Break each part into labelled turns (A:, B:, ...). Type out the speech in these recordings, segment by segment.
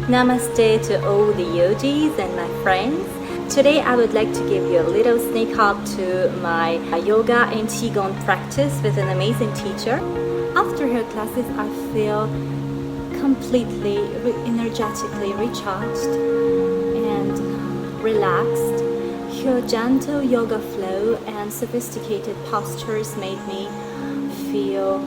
A: Namaste to all the yogis and my friends. Today I would like to give you a little sneak up to my yoga and Qigong practice with an amazing teacher. After her classes I feel completely energetically recharged and relaxed. Her gentle yoga flow and sophisticated postures made me feel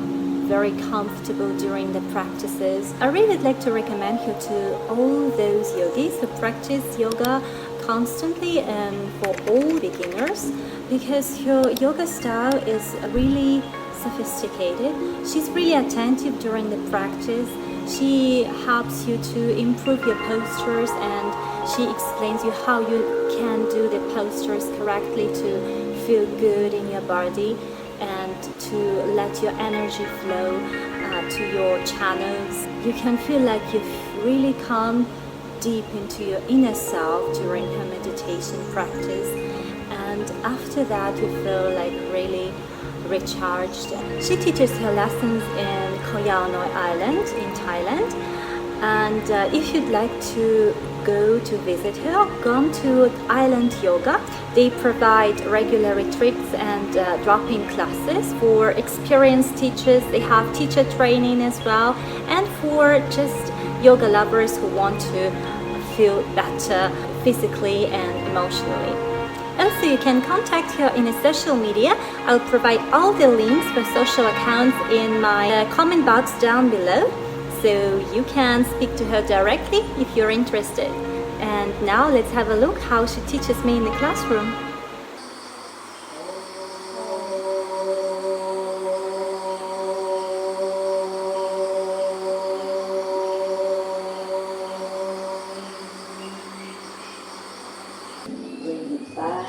A: very comfortable during the practices. I really would like to recommend her to all those yogis who practice yoga constantly and for all beginners, because her yoga style is really sophisticated. She's really attentive during the practice. She helps you to improve your postures and she explains you how you can do the postures correctly to feel good in your body and to let your energy flow to your channels. You can feel like you've really come deep into your inner self during her meditation practice, and after that you feel like really recharged. She teaches her lessons in Koh Yao Noi Island in Thailand, and if you'd like to go to visit her, come to Island Yoga. They provide regular retreats and drop-in classes for experienced teachers. They have teacher training as well, and for just yoga lovers who want to feel better physically and emotionally. Also, you can contact her in a social media. I'll provide all the links for social accounts in my comment box down below, so you can speak to her directly if you're interested. And now let's have a look how she teaches me in the classroom.
B: Bring it back,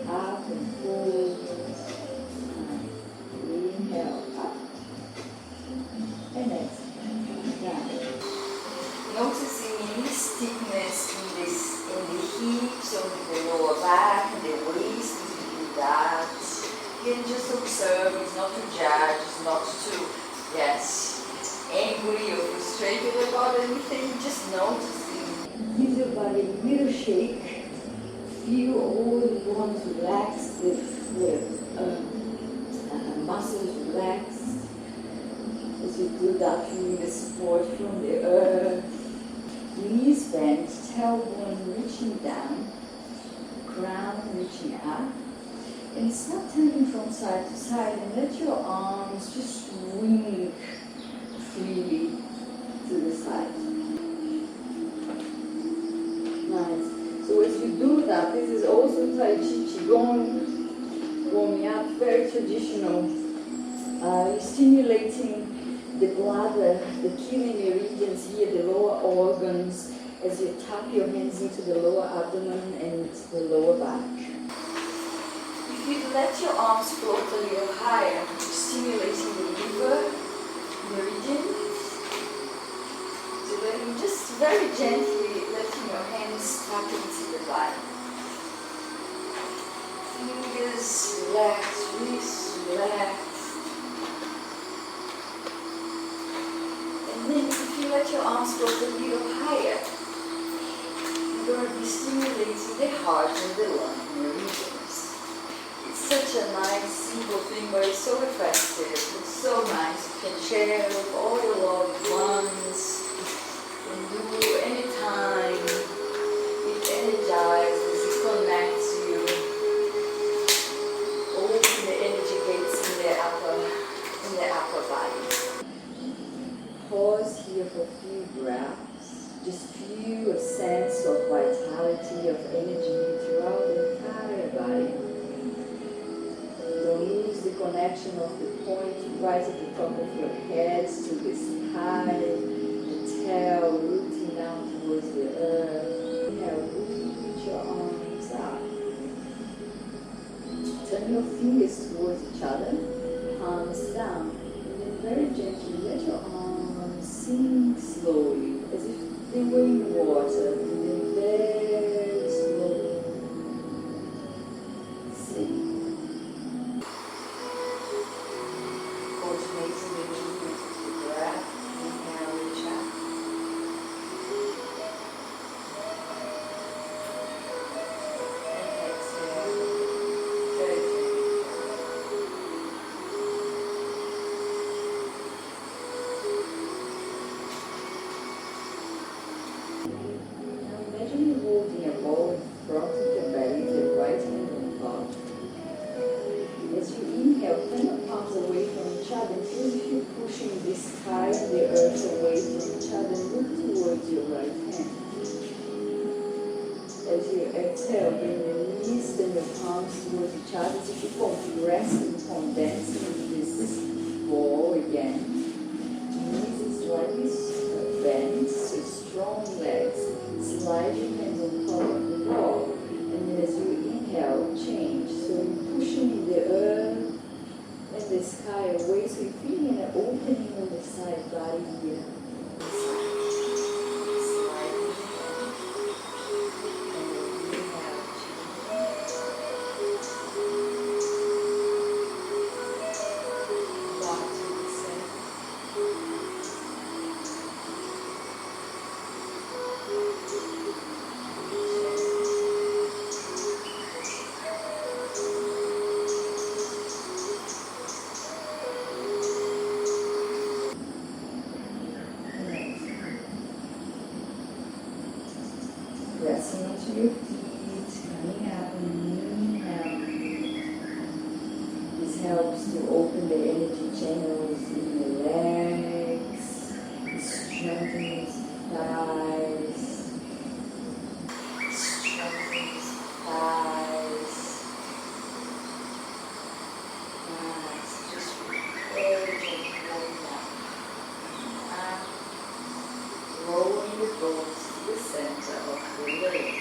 B: up and forward. Inhale up and exhale down. Noticing any stiffness in the hips or the lower back, the waist, if you do that. You can just observe. It's not to judge. It's not to angry or frustrated about anything. Just noticing. Give your body a little shake. Feel all the bones relaxed, the muscles relaxed. As you do that, feeling the support from the earth. Knees bent, tailbone reaching down, crown reaching up. And start turning from side to side and let your arms just swing freely to the side. Nice. So as you do that, this is also Tai Chi Qigong, warming up, very traditional. You're stimulating the bladder, the kidney meridians here, the lower organs, as you tap your hands into the lower abdomen and the lower back. If you let your arms float a little higher, stimulating the liver meridian, so letting just very gently letting your hands tap into the body. Fingers relax, wrists relax. And then if you let your arms go a little higher, you're going to be stimulating the heart and the lung meridians. It's such a nice, simple thing, but it's so effective. It's so nice. You can share with all your loved ones. You can do anytime. It energizes, it connects you. Open the energy gates in the upper body. Pause here for a few breaths. Just feel a sense of vitality, of energy throughout the entire body. Don't lose the connection of the point right at the top of your head to the sky, the tail rooting down towards the earth. Inhale, reach your arms up. Turn your fingers towards each other, palms down, and then very gently let your arms sink slowly, as if they were in water, and then very slowly sink. Alternating the movement of the breath. Inhale, reach up. exhale, bring the knees and your palms towards each other as if you're compressing, condensing into this ball again. Knees is slightly bent, so strong legs. Slide your hands on top of the wall. And then as you inhale, change. So you're pushing the earth and the sky away. So you're feeling an opening on the side body here. Pressing onto your feet, coming up and inhale. This helps to open the energy channels in the legs, strengthens thighs, strengthens thighs. Nice, just very gently up, rolling your bones to the center of the leg.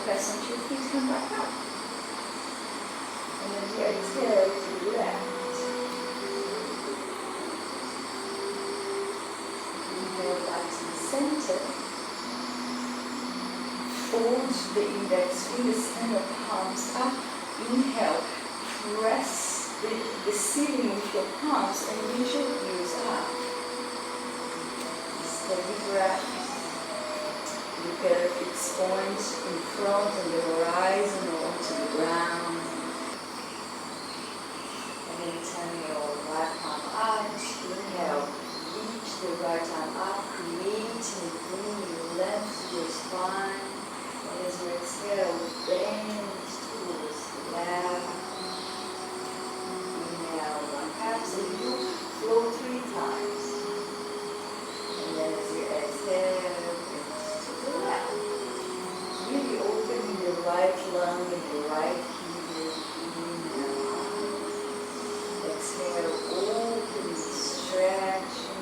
B: Press onto your feet, come back up. And then you exhale to the left. Inhale back to the center. Fold the index fingers and the palms up. Inhale, press the ceiling with your palms and reach your heels up. Steady breath. Look at its point in front on the horizon or onto the ground. And then turn your right arm out. Inhale, reach the right arm up, creating a bring length to your spine. And as you exhale, bend towards the left. Inhale, one half, so you flow 3 times. And then as you exhale, really opening the right lung and the right heel. Inhale. Exhale, opening, stretching.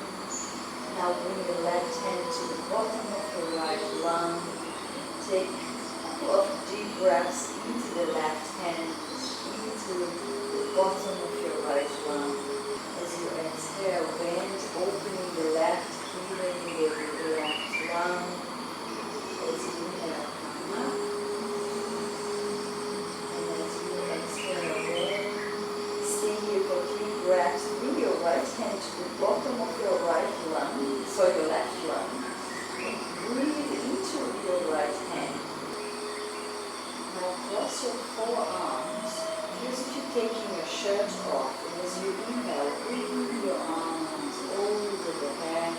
B: Now bring the left hand to the bottom of the right lung. Take a couple of deep breaths into the left hand, into the bottom of your right lung. As you exhale, bend, opening the left heel and the left lung. As you inhale, come up. And as you exhale in, stay here for 3 breaths. Bring your right hand to the bottom of your right lung, so your left lung. Breathe into your right hand. Now cross your forearms, as if you're taking your shirt off. And as you inhale, bring your arms over the head.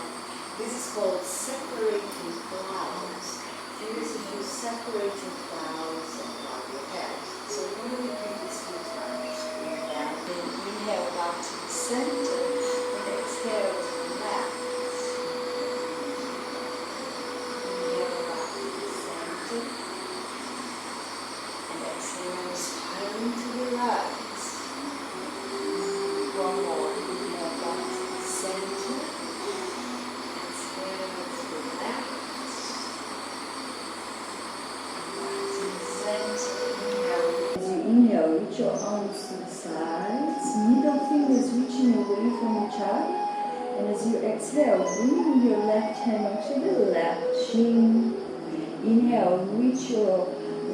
B: This is called separating clouds. Feel as if you're separating clouds above your head. So we're going to repeat this 2 times. Inhale, then inhale back to the center, and exhale to the left. Inhale back to the center, and exhale, spiraling to the right. One more. Inhale back to the center. Exhale to the left. As you inhale, reach your arms to the sides, middle fingers reaching away from each other. And as you exhale, bring your left hand onto the left shin. Inhale, reach your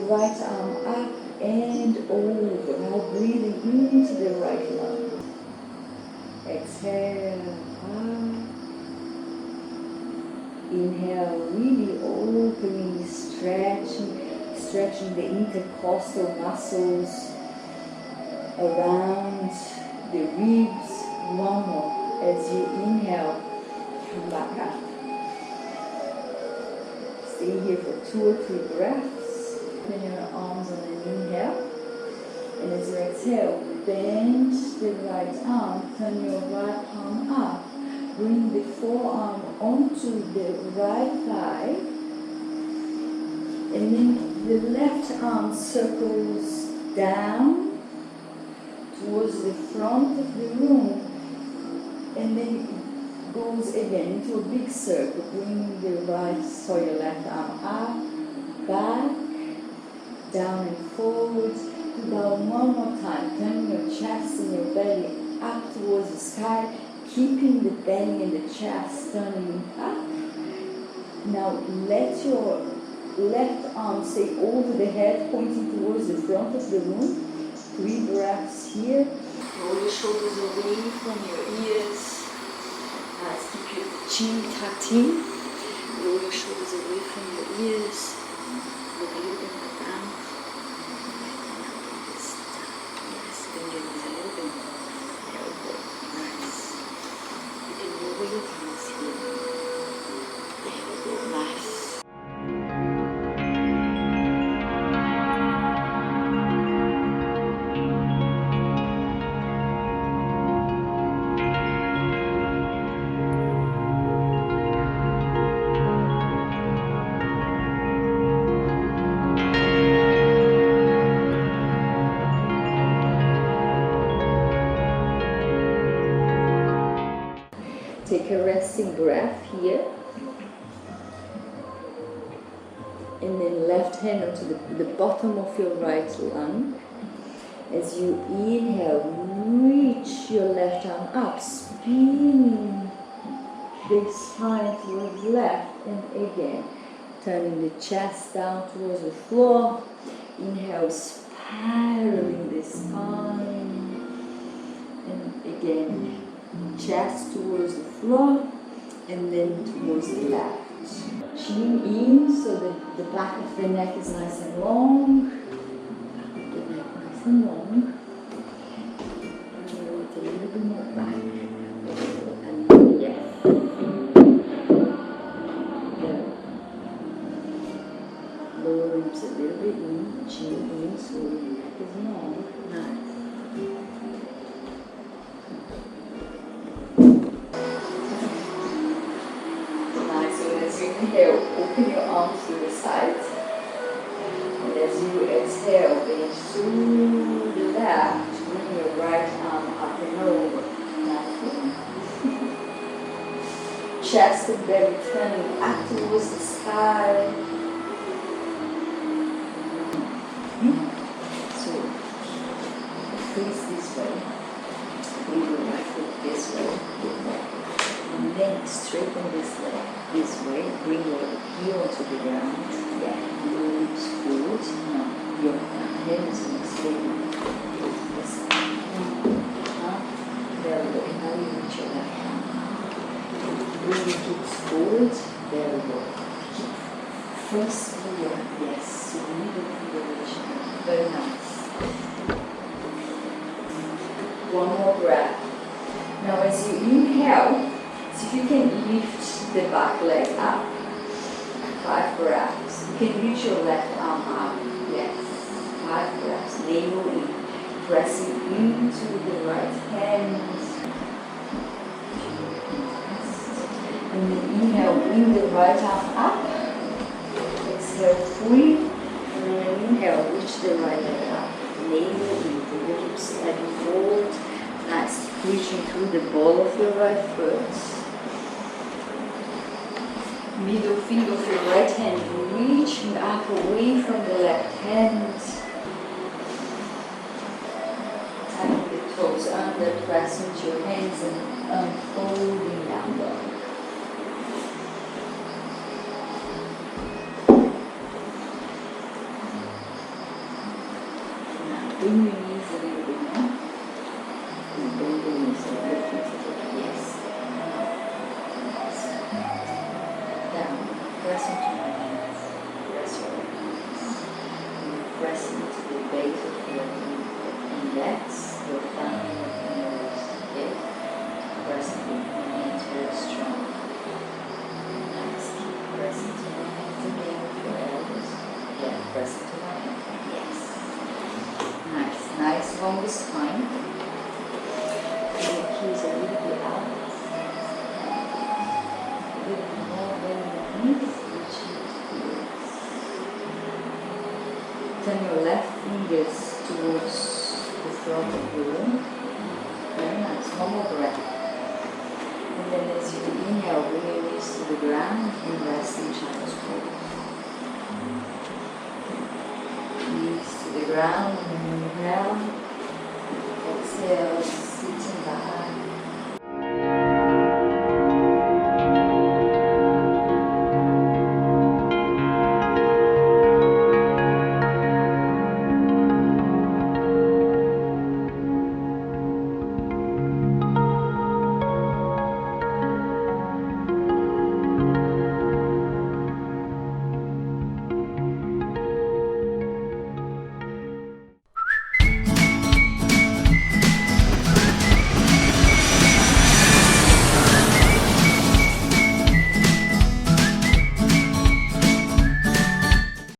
B: right arm up, and over. Now breathing into the right lung. Exhale, up. Inhale, really opening, stretching the intercostal muscles around the ribs. One more. As you inhale, come back up. Stay here for 2 or 3 breaths. Open your arms on an inhale. And as you exhale, bend the right arm, turn your right palm up. Bring the forearm onto the right thigh. And then the left arm circles down towards the front of the room. And then goes again into a big circle, bringing your your left arm up, back, down and forward. Do that one more time, turning your chest and your belly up towards the sky, keeping the belly and the chest turning up. Now let your left arm stay over the head, pointing towards the front of the room. 3 breaths here. Roll your shoulders away from your ears. Keep your chin tucked in. Roll your shoulders away from your ears. Look a little bit more down. Yes, bend your knees a little bit more. There we go. Nice. You can lower your hands here. There we go. Nice. Take a resting breath here. And then left hand onto the bottom of your right lung. As you inhale, reach your left arm up, spinning the spine towards left, and again, turning the chest down towards the floor. Inhale, spiraling the spine. And again, chest towards the floor, and then towards the left. Chin in so that the back of the neck is nice and long. The neck nice and long. And roll it a little bit more back. And yeah. There. Lower ribs a little bit in, chin in so the neck is long. Nice. Inhale, open your arms to the side. And as you exhale, bend to the left, bring your right arm up and over. Chest and belly turning up towards the sky. So, face this way. Bring your right foot this way. And then straighten this leg this way. Bring your heel to the ground. Yeah, ribs forward. Now your hands will stay this side. There we go. Now you reach your left hand. Bring your hips forward. There we go. First here. Yes. So middle finger reach. Very nice. One more breath. Now as you inhale, so if you can lift the back leg up, 5 breaths. You can reach your left arm up. Yes, 5 breaths. Navel in, pressing into the right hand. And then inhale, bring the right arm up. Exhale, free. And then inhale, reach the right leg up. Navel in, the hips sliding forward. Nice. Reaching through the ball of your right foot. Middle finger of your right hand reaching up away from the left hand. Tucking the toes under, pressing your hands and unfolding down dog. bring your knees a little bit more. And bend your knees a little bit. Yes. Down. Press into my hands. Press your hands. Press into the base of your index, your thumb, your fingers. Okay? Press into your hands very strong. Nice. Keep pressing to my hands again with your elbows. Yeah, press into my hands. Yes. Nice. Nice long spine. Bring the keys a little bit out. A little bit more bend the knees. Turn your left fingers towards the front of the room. Very nice. One more breath. And then as you inhale, bring your knees to the ground and rest in child's pose. Knees to the ground and inhale. Exhale.